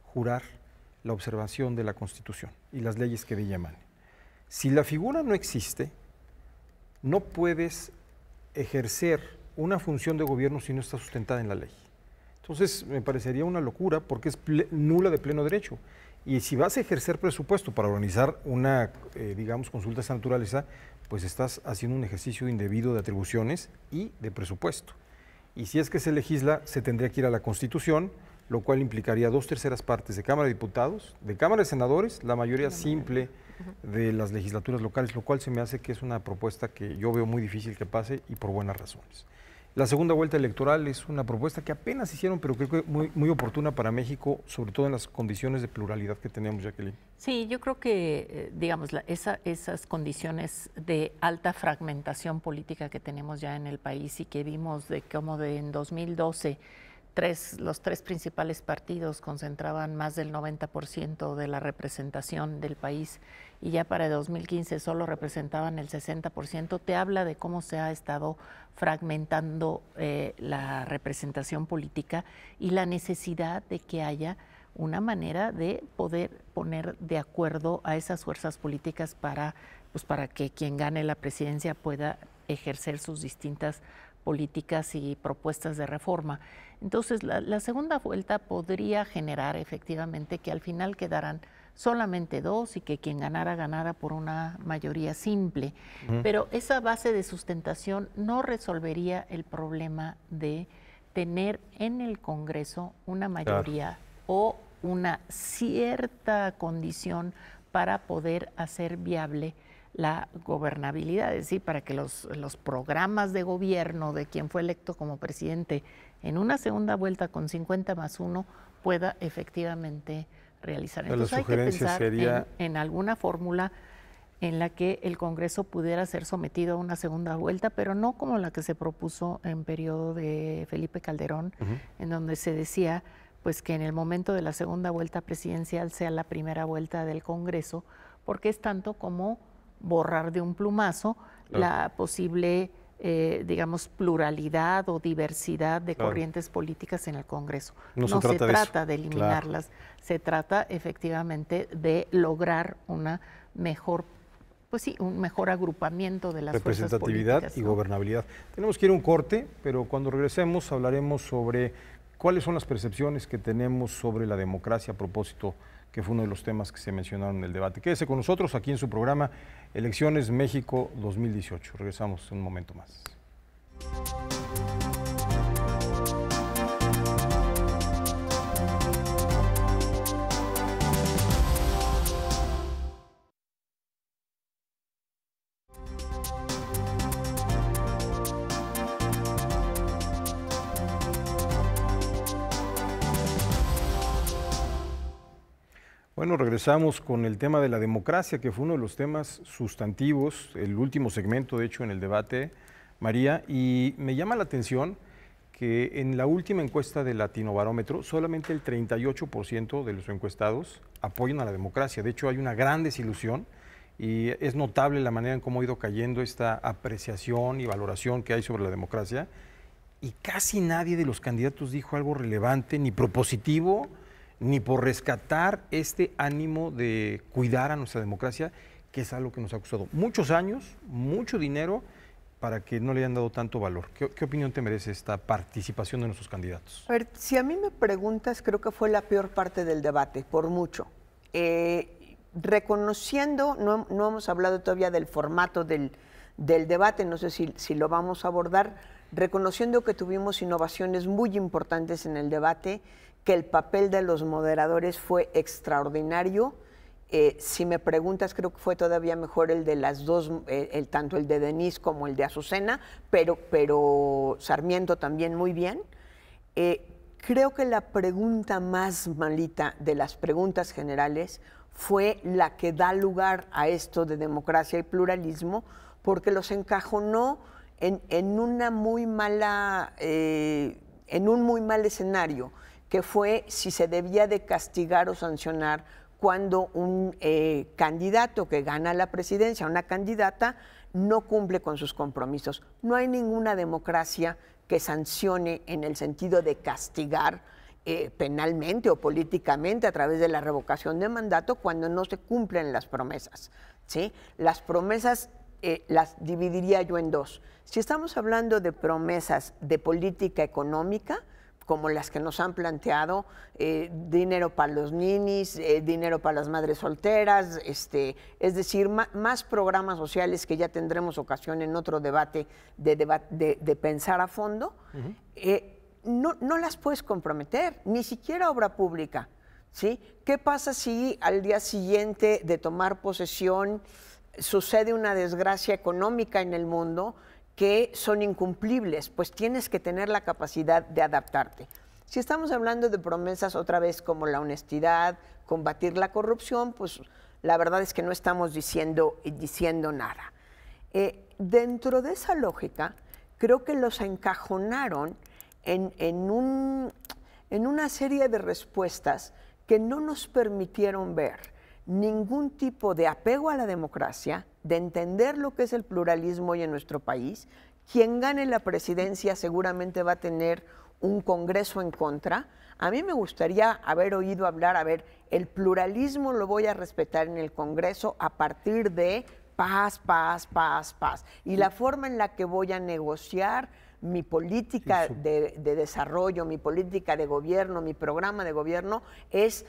jurar la observación de la Constitución y las leyes que de ella emanen. Si la figura no existe, no puedes ejercer una función de gobierno si no está sustentada en la ley. Entonces, me parecería una locura porque es nula de pleno derecho. Y si vas a ejercer presupuesto para organizar una, digamos, consulta de esta naturaleza, pues estás haciendo un ejercicio indebido de atribuciones y de presupuesto. Y si es que se legisla, se tendría que ir a la Constitución, lo cual implicaría 2/3 partes de Cámara de Diputados, de Cámara de Senadores, la mayoría simple de las legislaturas locales, lo cual se me hace que es una propuesta que yo veo muy difícil que pase y por buenas razones. La segunda vuelta electoral es una propuesta que apenas hicieron, pero creo que muy oportuna para México, sobre todo en las condiciones de pluralidad que tenemos, Jacqueline. Sí, yo creo que, digamos, esas condiciones de alta fragmentación política que tenemos ya en el país y que vimos de cómo en 2012 los tres principales partidos concentraban más del 90% de la representación del país y ya para 2015 solo representaban el 60%, te habla de cómo se ha estado fragmentando la representación política y la necesidad de que haya una manera de poder poner de acuerdo a esas fuerzas políticas para que quien gane la presidencia pueda ejercer sus distintas políticas y propuestas de reforma. Entonces, la segunda vuelta podría generar efectivamente que al final quedaran solamente dos y que quien ganara por una mayoría simple. Pero esa base de sustentación no resolvería el problema de tener en el Congreso una mayoría o una cierta condición para poder hacer viable la gobernabilidad, es decir, para que los programas de gobierno de quien fue electo como presidente en una segunda vuelta con 50+1 pueda efectivamente realizar. Entonces hay que pensar en alguna fórmula en la que el Congreso pudiera ser sometido a una segunda vuelta, pero no como la que se propuso en periodo de Felipe Calderón, en donde se decía pues que en el momento de la segunda vuelta presidencial sea la primera vuelta del Congreso, porque es tanto como borrar de un plumazo la posible, digamos, pluralidad o diversidad de corrientes políticas en el Congreso. No se trata de eliminarlas, se trata efectivamente de lograr una mejor, pues sí, un mejor agrupamiento de las fuerzas políticas. Representatividad y gobernabilidad. Tenemos que ir a un corte, pero cuando regresemos hablaremos sobre cuáles son las percepciones que tenemos sobre la democracia a propósito, que fue uno de los temas que se mencionaron en el debate. Quédese con nosotros aquí en su programa Elecciones México 2018. Regresamos en un momento más. Bueno, regresamos con el tema de la democracia, que fue uno de los temas sustantivos, el último segmento, de hecho, en el debate, María, y me llama la atención que en la última encuesta del Latinobarómetro, solamente el 38% de los encuestados apoyan a la democracia. De hecho, hay una gran desilusión y es notable la manera en cómo ha ido cayendo esta apreciación y valoración que hay sobre la democracia, y casi nadie de los candidatos dijo algo relevante, ni propositivo, ni por rescatar este ánimo de cuidar a nuestra democracia, que es algo que nos ha costado muchos años, mucho dinero, para que no le hayan dado tanto valor. ¿Qué opinión te merece esta participación de nuestros candidatos? A ver, si a mí me preguntas, creo que fue la peor parte del debate, por mucho. Reconociendo, no hemos hablado todavía del formato del debate, no sé si lo vamos a abordar, reconociendo que tuvimos innovaciones muy importantes en el debate, que el papel de los moderadores fue extraordinario. Si me preguntas, creo que fue todavía mejor el de las dos, tanto el de Denise como el de Azucena, pero Sarmiento también muy bien. Creo que la pregunta más malita de las preguntas generales fue la que da lugar a esto de democracia y pluralismo, porque los encajonó en una muy mala, en un muy mal escenario, que fue si se debía de castigar o sancionar cuando un candidato que gana la presidencia, una candidata, no cumple con sus compromisos. No hay ninguna democracia que sancione en el sentido de castigar penalmente o políticamente a través de la revocación de mandato cuando no se cumplen las promesas, ¿sí? Las promesas las dividiría yo en dos. Si estamos hablando de promesas de política económica, como las que nos han planteado, dinero para los ninis, dinero para las madres solteras, es decir, más programas sociales que ya tendremos ocasión en otro debate de pensar a fondo, no las puedes comprometer, ni siquiera obra pública, ¿sí? ¿Qué pasa si al día siguiente de tomar posesión sucede una desgracia económica en el mundo que son incumplibles? Pues tienes que tener la capacidad de adaptarte. Si estamos hablando de promesas otra vez como la honestidad, combatir la corrupción, pues la verdad es que no estamos diciendo nada. Dentro de esa lógica, creo que los encajonaron en en una serie de respuestas que no nos permitieron ver ningún tipo de apego a la democracia, de entender lo que es el pluralismo hoy en nuestro país. Quien gane la presidencia seguramente va a tener un Congreso en contra. A mí me gustaría haber oído hablar, el pluralismo lo voy a respetar en el Congreso a partir de paz, paz, paz, paz. Y la forma en la que voy a negociar mi política de desarrollo, mi política de gobierno, mi programa de gobierno es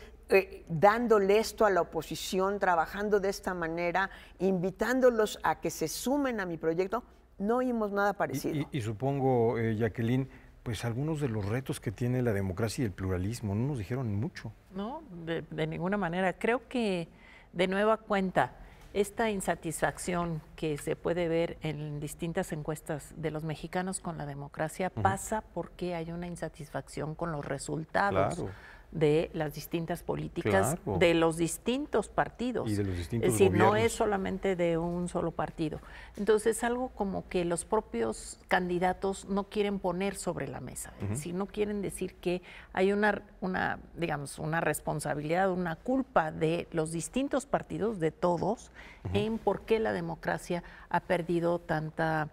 dándole esto a la oposición, trabajando de esta manera, invitándolos a que se sumen a mi proyecto. No oímos nada parecido. Y supongo, Jacqueline, pues algunos de los retos que tiene la democracia y el pluralismo, no nos dijeron mucho. No, de ninguna manera. Creo que de nueva cuenta, esta insatisfacción que se puede ver en distintas encuestas de los mexicanos con la democracia pasa porque hay una insatisfacción con los resultados. Claro. De las distintas políticas, claro. De los distintos partidos. Y de los distintos es decir, gobiernos. No es solamente de un solo partido. Entonces, algo como que los propios candidatos no quieren poner sobre la mesa. Es decir, no quieren decir que hay digamos, una responsabilidad, una culpa de los distintos partidos, de todos, en por qué la democracia ha perdido tanta,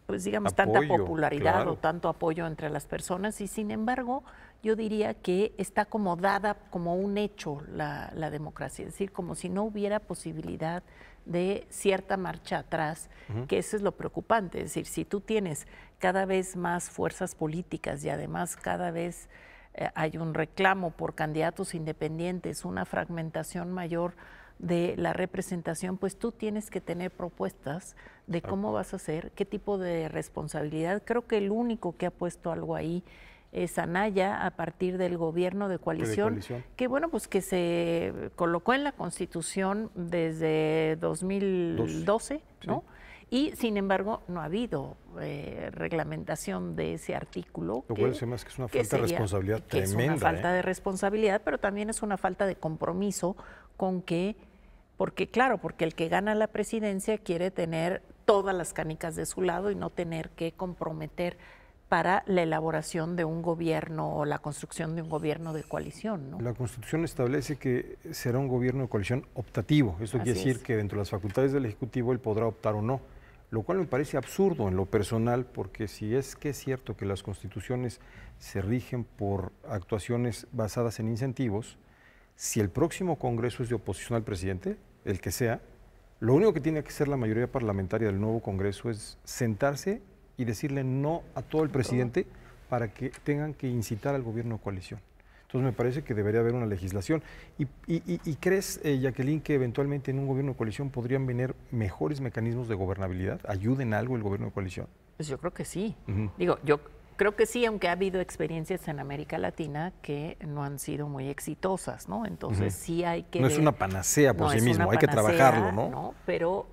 pues digamos, tanta popularidad, claro. O tanto apoyo entre las personas. Y sin embargo, yo diría que está como dada como un hecho la democracia, es decir, como si no hubiera posibilidad de cierta marcha atrás, que eso es lo preocupante. Es decir, si tú tienes cada vez más fuerzas políticas y además cada vez hay un reclamo por candidatos independientes, una fragmentación mayor de la representación, pues tú tienes que tener propuestas de cómo vas a hacer, qué tipo de responsabilidad. Creo que el único que ha puesto algo ahí es Anaya a partir del gobierno de coalición, que bueno, pues que se colocó en la Constitución desde 2012, ¿no? Y sin embargo no ha habido reglamentación de ese artículo. Lo cual se me hace que es una falta de responsabilidad tremenda. Es una falta de responsabilidad, pero también es una falta de compromiso con que, porque el que gana la presidencia quiere tener todas las canicas de su lado y no tener que comprometer para la elaboración de un gobierno o la construcción de un gobierno de coalición, ¿no? La Constitución establece que será un gobierno de coalición optativo. Esto quiere decir que dentro de las facultades del Ejecutivo él podrá optar o no, lo cual me parece absurdo en lo personal, porque si es que es cierto que las constituciones se rigen por actuaciones basadas en incentivos, si el próximo Congreso es de oposición al presidente, el que sea, lo único que tiene que hacer la mayoría parlamentaria del nuevo Congreso es sentarse y decirle no a todo el presidente para que tengan que incitar al gobierno de coalición. Entonces me parece que debería haber una legislación. ¿Y crees, Jacqueline, que eventualmente en un gobierno de coalición podrían venir mejores mecanismos de gobernabilidad? ¿Ayuden algo el gobierno de coalición? Pues yo creo que sí. Digo, yo creo que sí, aunque ha habido experiencias en América Latina que no han sido muy exitosas, ¿no? Entonces sí hay que... No es una panacea por sí mismo, hay que trabajarlo, ¿no? No, pero...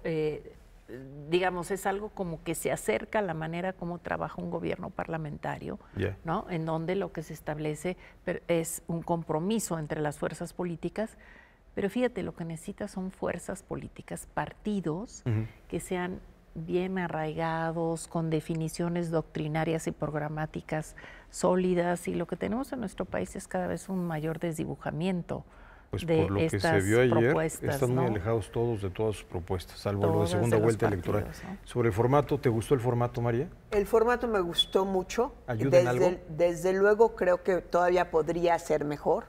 digamos, es algo como que se acerca a la manera como trabaja un gobierno parlamentario, ¿no? En donde lo que se establece es un compromiso entre las fuerzas políticas, pero fíjate, lo que necesita son fuerzas políticas, partidos que sean bien arraigados, con definiciones doctrinarias y programáticas sólidas, y lo que tenemos en nuestro país es cada vez un mayor desdibujamiento. Pues de por lo que se vio ayer, están muy alejados todos de todas sus propuestas, salvo lo de segunda vuelta electoral. ¿No? Sobre el formato, ¿te gustó el formato, María? El formato me gustó mucho. ¿Ayuda en algo? Desde luego creo que todavía podría ser mejor.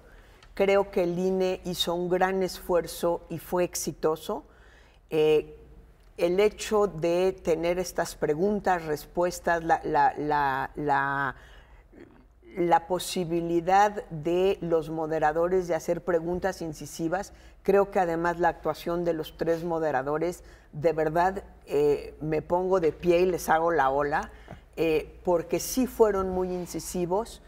Creo que el INE hizo un gran esfuerzo y fue exitoso. El hecho de tener estas preguntas, respuestas, la posibilidad de los moderadores de hacer preguntas incisivas. Creo que además la actuación de los tres moderadores, de verdad me pongo de pie y les hago la ola, porque sí fueron muy incisivos,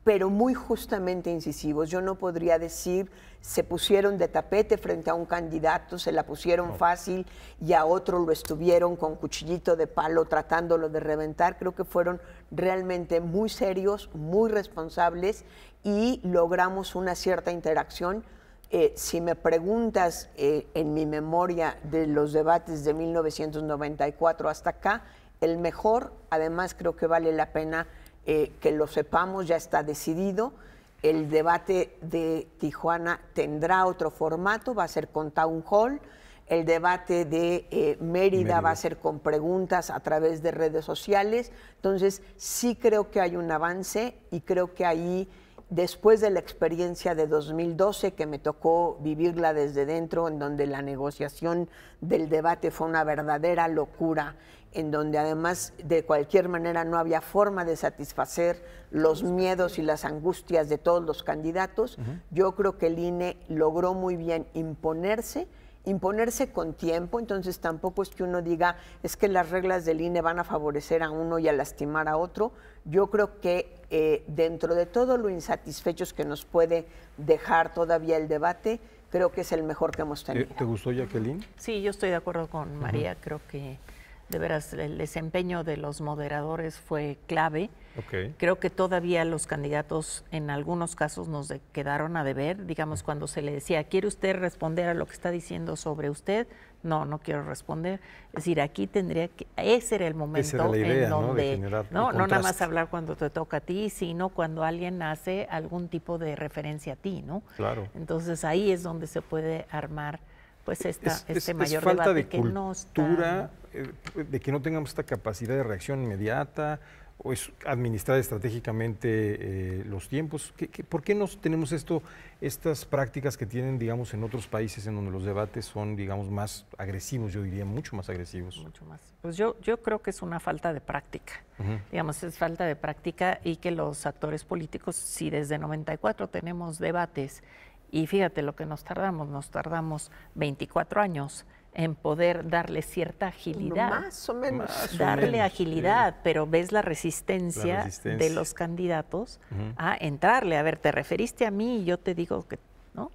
pero muy justamente incisivos. Yo no podría decir se pusieron de tapete frente a un candidato, se la pusieron fácil y a otro lo estuvieron con cuchillito de palo tratándolo de reventar. Creo que fueron realmente muy serios, muy responsables y logramos una cierta interacción. Si me preguntas en mi memoria de los debates de 1994 hasta acá, el mejor, además creo que vale la pena que lo sepamos, ya está decidido. El debate de Tijuana tendrá otro formato, va a ser con Town Hall. El debate de Mérida va a ser con preguntas a través de redes sociales. Entonces, sí creo que hay un avance y creo que ahí, después de la experiencia de 2012, que me tocó vivirla desde dentro, en donde la negociación del debate fue una verdadera locura, en donde además de cualquier manera no había forma de satisfacer los miedos y las angustias de todos los candidatos, yo creo que el INE logró muy bien imponerse con tiempo. Entonces tampoco es que uno diga, es que las reglas del INE van a favorecer a uno y a lastimar a otro. Yo creo que dentro de todo lo insatisfechos que nos puede dejar todavía el debate, creo que es el mejor que hemos tenido. ¿Te gustó, Jacqueline? Sí, yo estoy de acuerdo con María, creo que de veras el desempeño de los moderadores fue clave. Creo que todavía los candidatos en algunos casos nos quedaron a deber, digamos, cuando se le decía, ¿quiere usted responder a lo que está diciendo sobre usted? No, no quiero responder. Es decir, aquí tendría que, ese era el momento. Esa era la idea, en donde, ¿no? No nada más hablar cuando te toca a ti, sino cuando alguien hace algún tipo de referencia a ti, ¿no? Claro. Entonces ahí es donde se puede armar pues este mayor falta debate de que cultura, no está... de que no tengamos esta capacidad de reacción inmediata, o es administrar estratégicamente los tiempos. ¿Por qué no tenemos estas prácticas que tienen, digamos, en otros países en donde los debates son, digamos, más agresivos, yo diría, mucho más agresivos? Mucho más. Pues yo creo que es una falta de práctica. Digamos, es falta de práctica, y que los actores políticos, si desde 94 tenemos debates, y fíjate lo que nos tardamos 24 años en poder darle cierta agilidad. Más o menos. Darle agilidad, pero ves la resistencia de los candidatos a entrarle. A ver, te referiste a mí y yo te digo que no.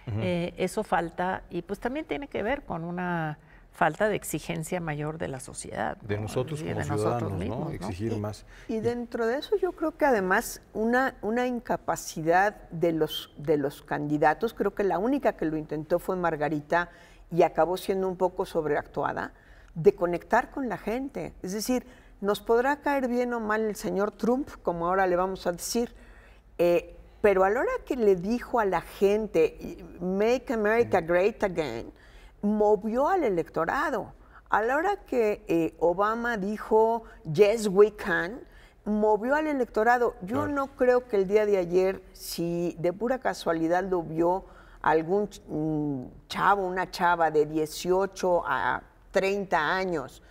Eso falta, y pues también tiene que ver con una falta de exigencia mayor de la sociedad, ¿no? De nosotros como ciudadanos, mismos, ¿no? Exigir más. Y dentro de eso yo creo que además una incapacidad de los candidatos, creo que la única que lo intentó fue Margarita, y acabó siendo un poco sobreactuada, de conectar con la gente. Es decir, nos podrá caer bien o mal el señor Trump, como ahora le vamos a decir, pero a la hora que le dijo a la gente, Make America Great Again, movió al electorado. A la hora que Obama dijo, Yes, we can, movió al electorado. Yo no creo que el día de ayer, si de pura casualidad lo vio algún chavo, una chava de 18 a 30 años,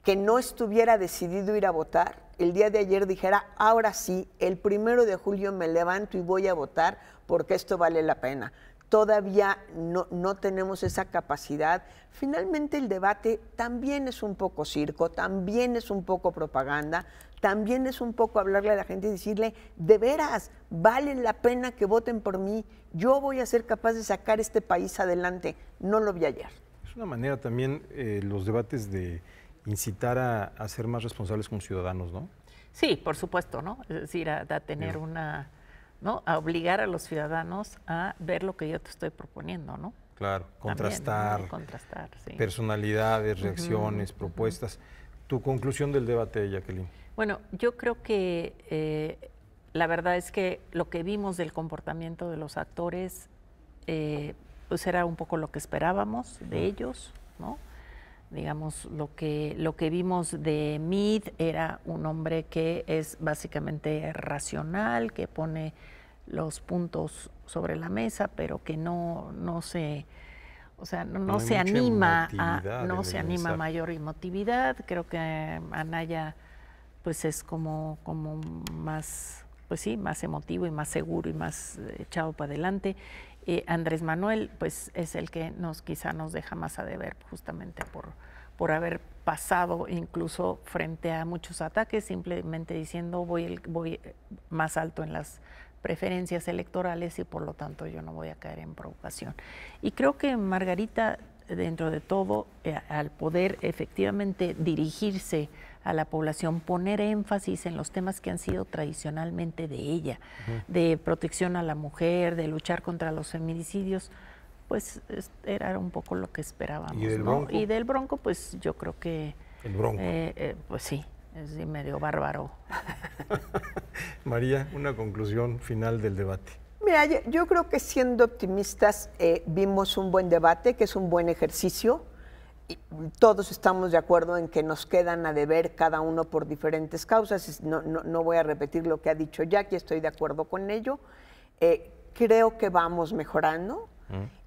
que no estuviera decidido ir a votar, el día de ayer dijera, ahora sí, el 1 de julio me levanto y voy a votar porque esto vale la pena. Todavía no tenemos esa capacidad. Finalmente el debate también es un poco circo, también es un poco propaganda, también es un poco hablarle a la gente y decirle, de veras, vale la pena que voten por mí, yo voy a ser capaz de sacar este país adelante. No lo vi ayer. Es una manera también los debates de incitar a ser más responsables como ciudadanos, ¿no? Sí, por supuesto, ¿no? Es decir, a tener una... ¿no? A obligar a los ciudadanos a ver lo que yo te estoy proponiendo, ¿no? Claro, contrastar, también, ¿no? Contrastar, sí. Personalidades, reacciones, propuestas. ¿Tu conclusión del debate, Jacqueline? Bueno, yo creo que la verdad es que lo que vimos del comportamiento de los actores, pues era un poco lo que esperábamos de ellos, ¿no? Digamos, lo que vimos de Meade era un hombre que es básicamente racional, que pone los puntos sobre la mesa, pero que no se anima a mayor emotividad. Creo que Anaya pues es como más, pues sí, más emotivo y más seguro y más echado para adelante. Andrés Manuel pues es el que quizá nos deja más a deber, justamente por haber pasado incluso frente a muchos ataques, simplemente diciendo voy más alto en las preferencias electorales y por lo tanto yo no voy a caer en provocación. Y creo que Margarita, dentro de todo, al poder efectivamente dirigirse a la población, poner énfasis en los temas que han sido tradicionalmente de ella, de protección a la mujer, de luchar contra los feminicidios, pues era un poco lo que esperábamos. ¿Y del ¿no? Bronco? Y del Bronco, pues yo creo que... El Bronco. Pues sí, Es medio bárbaro. María, una conclusión final del debate. Mira, yo creo que siendo optimistas vimos un buen debate, que es un buen ejercicio. Y todos estamos de acuerdo en que nos quedan a deber cada uno por diferentes causas. No voy a repetir lo que ha dicho Jackie, estoy de acuerdo con ello. Creo que vamos mejorando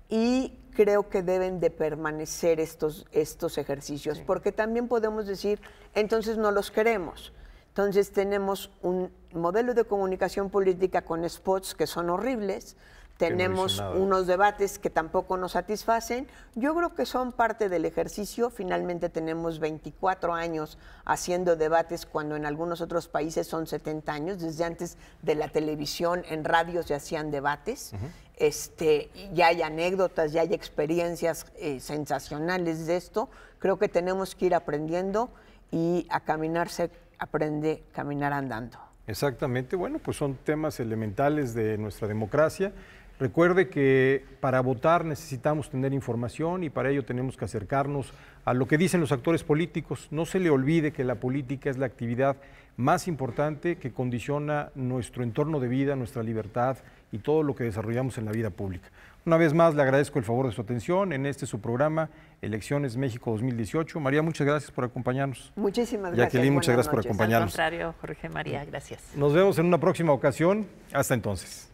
y creo que deben de permanecer estos ejercicios, porque también podemos decir, entonces no los queremos. Entonces tenemos un modelo de comunicación política con spots que son horribles, tenemos unos debates que tampoco nos satisfacen. Yo creo que son parte del ejercicio. Finalmente tenemos 24 años haciendo debates cuando en algunos otros países son 70 años. Desde antes de la televisión, en radio se hacían debates. Ya hay anécdotas, ya hay experiencias sensacionales de esto. Creo que tenemos que ir aprendiendo y a caminar se aprende caminar andando. Exactamente, bueno, pues son temas elementales de nuestra democracia. Recuerde que para votar necesitamos tener información y para ello tenemos que acercarnos a lo que dicen los actores políticos. No se le olvide que la política es la actividad más importante que condiciona nuestro entorno de vida, nuestra libertad y todo lo que desarrollamos en la vida pública. Una vez más le agradezco el favor de su atención en su programa Elecciones México 2018. María, muchas gracias por acompañarnos. Muchísimas gracias. Jacqueline, muchas gracias por acompañarnos. Al contrario, Jorge María, gracias. Nos vemos en una próxima ocasión. Hasta entonces.